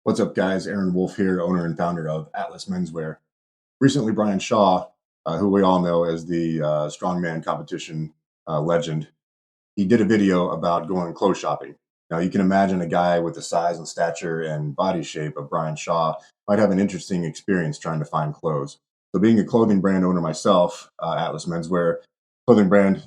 What's up, guys? Aaron Wolf here, owner and founder of Atlas Menswear. Recently, Brian Shaw, who we all know as the strongman competition legend, he did a video about going clothes shopping. Now, you can imagine a guy with the size and stature and body shape of Brian Shaw might have an interesting experience trying to find clothes. So, being a clothing brand owner myself, Atlas Menswear, clothing brand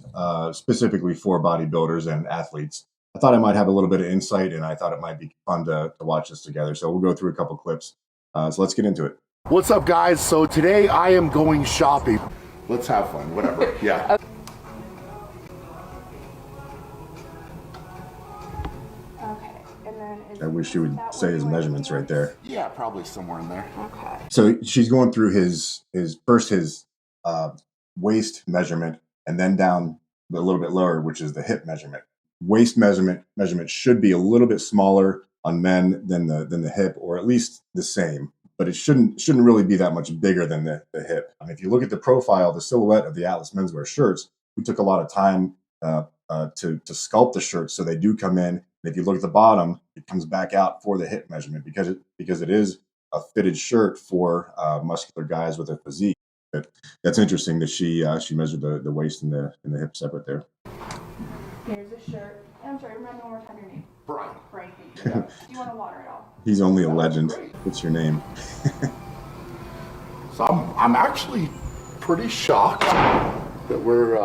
specifically for bodybuilders and athletes, I thought I might have a little bit of insight, and I thought it might be fun to watch this together. So we'll go through a couple clips. So let's get into it. What's up, guys? So today I am going shopping. Let's have fun, whatever. Yeah. Okay, and then I wish you would say his measurements right there. Yeah, probably somewhere in there. Okay. So she's going through his waist measurement, and then down a little bit lower, which is the hip measurement. Waist measurement should be a little bit smaller on men than the hip, or at least the same. But it shouldn't really be that much bigger than the hip. And if you look at the profile, the silhouette of the Atlas Menswear shirts, we took a lot of time to sculpt the shirts so they do come in. And if you look at the bottom, it comes back out for the hip measurement because it is a fitted shirt for muscular guys with a physique. But that's interesting that she measured the waist and the hip separate there. Here's a shirt. I'm sorry, remember one more time your name. Brian. Brian. Do you want to water it all? He's only a legend. What's your name? So I'm actually pretty shocked that we're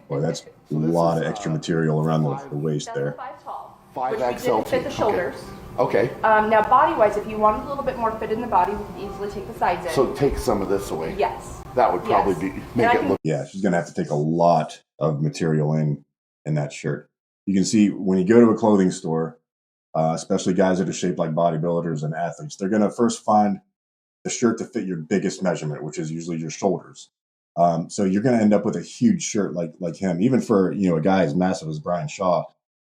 Boy, that's a lot of extra material around the waist That's there. a 5 tall. 5XL. Which we didn't fit the shoulders. Okay. Now body-wise, if you wanted a little bit more fit in the body, we can easily take the sides in. So take some of this away. Yes. That would probably make it look. Yeah, she's gonna have to take a lot of material in that shirt. You can see when you go to a clothing store, especially guys that are shaped like bodybuilders and athletes, they're gonna first find the shirt to fit your biggest measurement, which is usually your shoulders. So you're gonna end up with a huge shirt like him. Even for a guy as massive as Brian Shaw,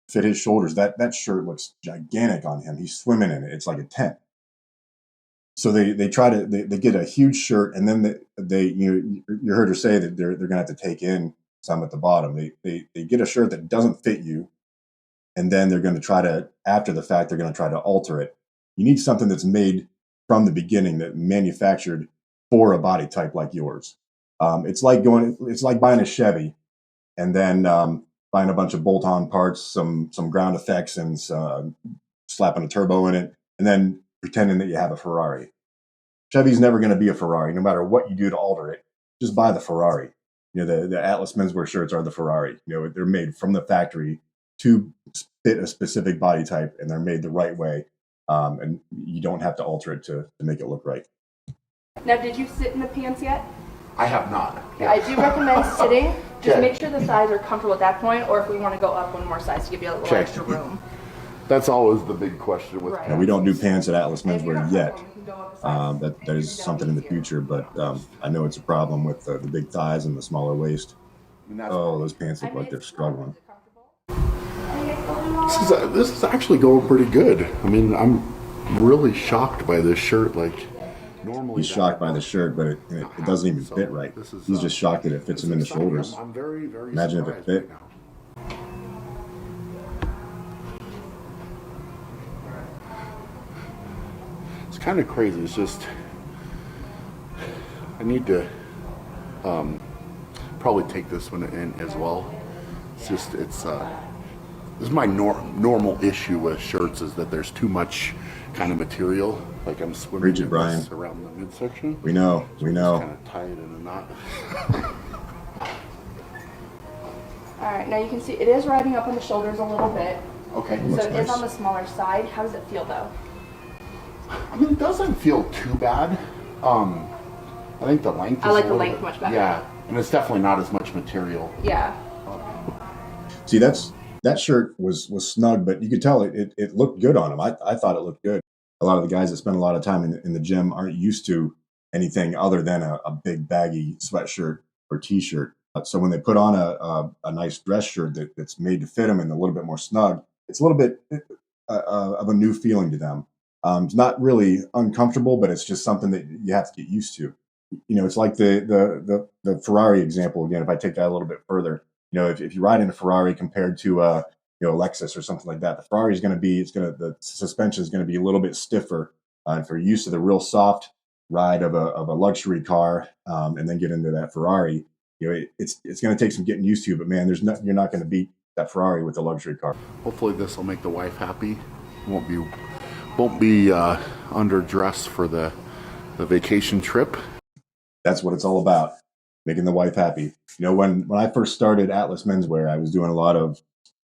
fit his shoulders. That shirt looks gigantic on him. He's swimming in it. It's like a tent. So they try to they get a huge shirt, and then you heard her say that they're gonna have to take in some at the bottom. They get a shirt that doesn't fit you, and then they're going to try to, after the fact, they're going to try to alter it. You need something that's made from the beginning, that manufactured for a body type like yours. It's like buying a Chevy and then buying a bunch of bolt-on parts, some ground effects, and slapping a turbo in it, and then pretending that you have a Ferrari. Chevy's never going to be a Ferrari, no matter what you do to alter it. Just buy the Ferrari. The Atlas Menswear shirts are the Ferrari. They're made from the factory to fit a specific body type, and they're made the right way. And you don't have to alter it to make it look right. Now, did you sit in the pants yet? I have not. Okay, I do recommend sitting. Just make sure the thighs are comfortable at that point, or if we want to go up one more size to give you a little extra room. That's always the big question with. Right. We don't do pants at Atlas Menswear yet. That is something in the future, but I know it's a problem with the big thighs and the smaller waist. Oh, those pants look like they're struggling. This is actually going pretty good. I mean, I'm really shocked by this shirt. Like, normally he's shocked by the shirt, but it doesn't even fit right. He's just shocked that it fits him in the shoulders. I'm very, very Imagine if it fit. Right now. It's kind of crazy. It's just I need to probably take this one in as well. It's just this is my normal issue with shirts, is that there's too much kind of material. Like I'm swimming in this around the midsection. We know. Kind of tie it in a knot. All right, now you can see it is riding up on the shoulders a little bit. Okay. So it is on the smaller side. How does it feel though? I mean, it doesn't feel too bad. I think the length is I like the length much better. Yeah, and it's definitely not as much material. Yeah. See, that shirt was snug, but you could tell it looked good on him. I thought it looked good. A lot of the guys that spend a lot of time in the gym aren't used to anything other than a big baggy sweatshirt or t-shirt. So when they put on a nice dress shirt that's made to fit them and a little bit more snug, it's a little bit of a new feeling to them. It's not really uncomfortable, but it's just something that you have to get used to. It's like the Ferrari example again. If I take that a little bit further, if you ride in a Ferrari compared to a Lexus or something like that, the Ferrari is going to be the suspension is going to be a little bit stiffer if you're used to the real soft ride of a luxury car, and then get into that Ferrari, it's going to take some getting used to. But man, you're not going to beat that Ferrari with a luxury car. Hopefully, this will make the wife happy. Won't be underdressed for the vacation trip. That's what it's all about, making the wife happy. When I first started Atlas Menswear, I was doing a lot of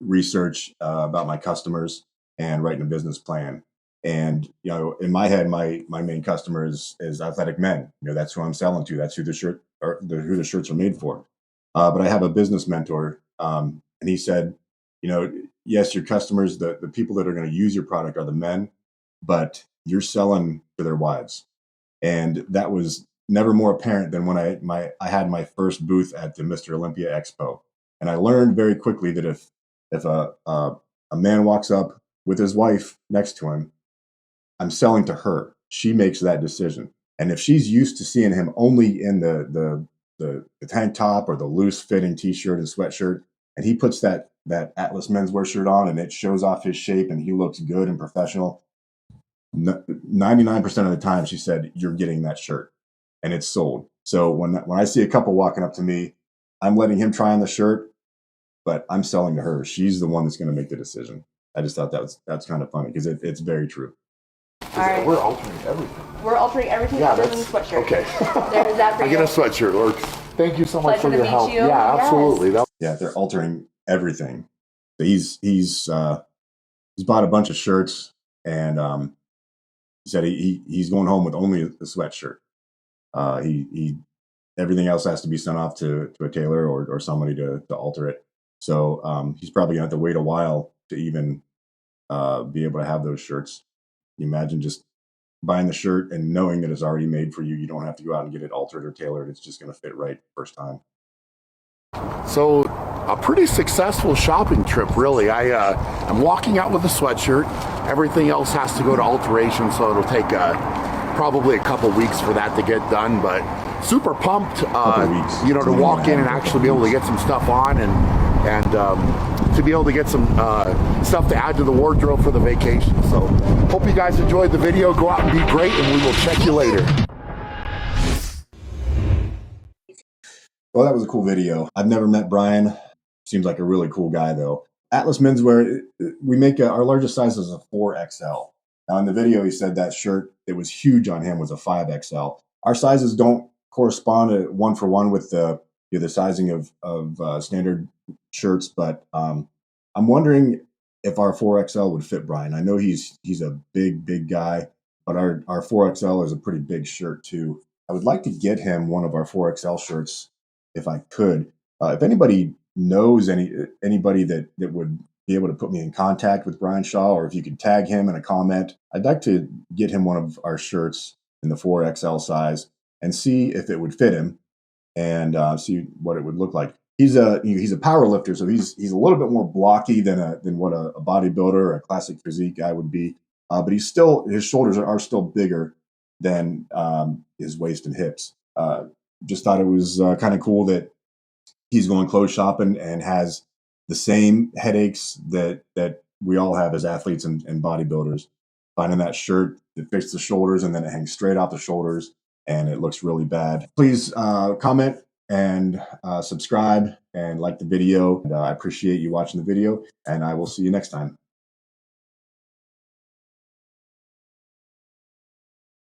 research about my customers and writing a business plan. And in my head, my main customer is athletic men. That's who I'm selling to. That's who the shirts are made for. But I have a business mentor, and he said, yes, your customers, the people that are going to use your product are the men, but you're selling to their wives. And that was never more apparent than when I had my first booth at the Mr. Olympia Expo. And I learned very quickly that if a man walks up with his wife next to him, I'm selling to her. She makes that decision. And if she's used to seeing him only in the tank top or the loose fitting t-shirt and sweatshirt, and he puts that Atlas Menswear shirt on and it shows off his shape and he looks good and professional, 99% of the time she said, you're getting that shirt, and it's sold. So when I see a couple walking up to me, I'm letting him try on the shirt, but I'm selling to her. She's the one that's going to make the decision. I just thought that's kind of funny because it's very true. All right. We're altering everything. We're altering everything other than the sweatshirt. Okay. There's that for I you. get a sweatshirt, Lord. Thank you so much for your help. You. Yeah, Yes. absolutely. Yeah, they're altering everything. So he's bought a bunch of shirts, and he said he's going home with only the sweatshirt. He everything else has to be sent off to a tailor or somebody to alter it. So he's probably going to have to wait a while to even be able to have those shirts. You imagine just buying the shirt and knowing that it's already made for you. You don't have to go out and get it altered or tailored. It's just going to fit right first time. So a pretty successful shopping trip, really. I'm walking out with a sweatshirt. Everything else has to go to alterations, so it'll take probably a couple weeks for that to get done. But super pumped, to walk in and actually be able to get some stuff on and to be able to get some stuff to add to the wardrobe for the vacation. So hope you guys enjoyed the video. Go out and be great, and we will check you later. Well, that was a cool video. I've never met Brian. Seems like a really cool guy, though. Atlas Menswear, we make our largest size is a 4XL. Now, in the video, he said that shirt that was huge on him was a 5XL. Our sizes don't correspond one for one with the sizing of standard shirts, but I'm wondering if our 4XL would fit Brian. I know he's a big guy, but our 4XL is a pretty big shirt too. I would like to get him one of our 4XL shirts if I could. If anybody knows anybody that would be able to put me in contact with Brian Shaw, or if you could tag him in a comment, I'd like to get him one of our shirts in the 4XL size and see if it would fit him and see what it would look like. He's a power lifter, so he's a little bit more blocky than what a bodybuilder or a classic physique guy would be. But his shoulders are still bigger than his waist and hips. Just thought it was kind of cool that he's going clothes shopping and has the same headaches that we all have as athletes and bodybuilders. Finding that shirt that fits the shoulders and then it hangs straight off the shoulders and it looks really bad. Please comment and subscribe and like the video. And, I appreciate you watching the video, and I will see you next time.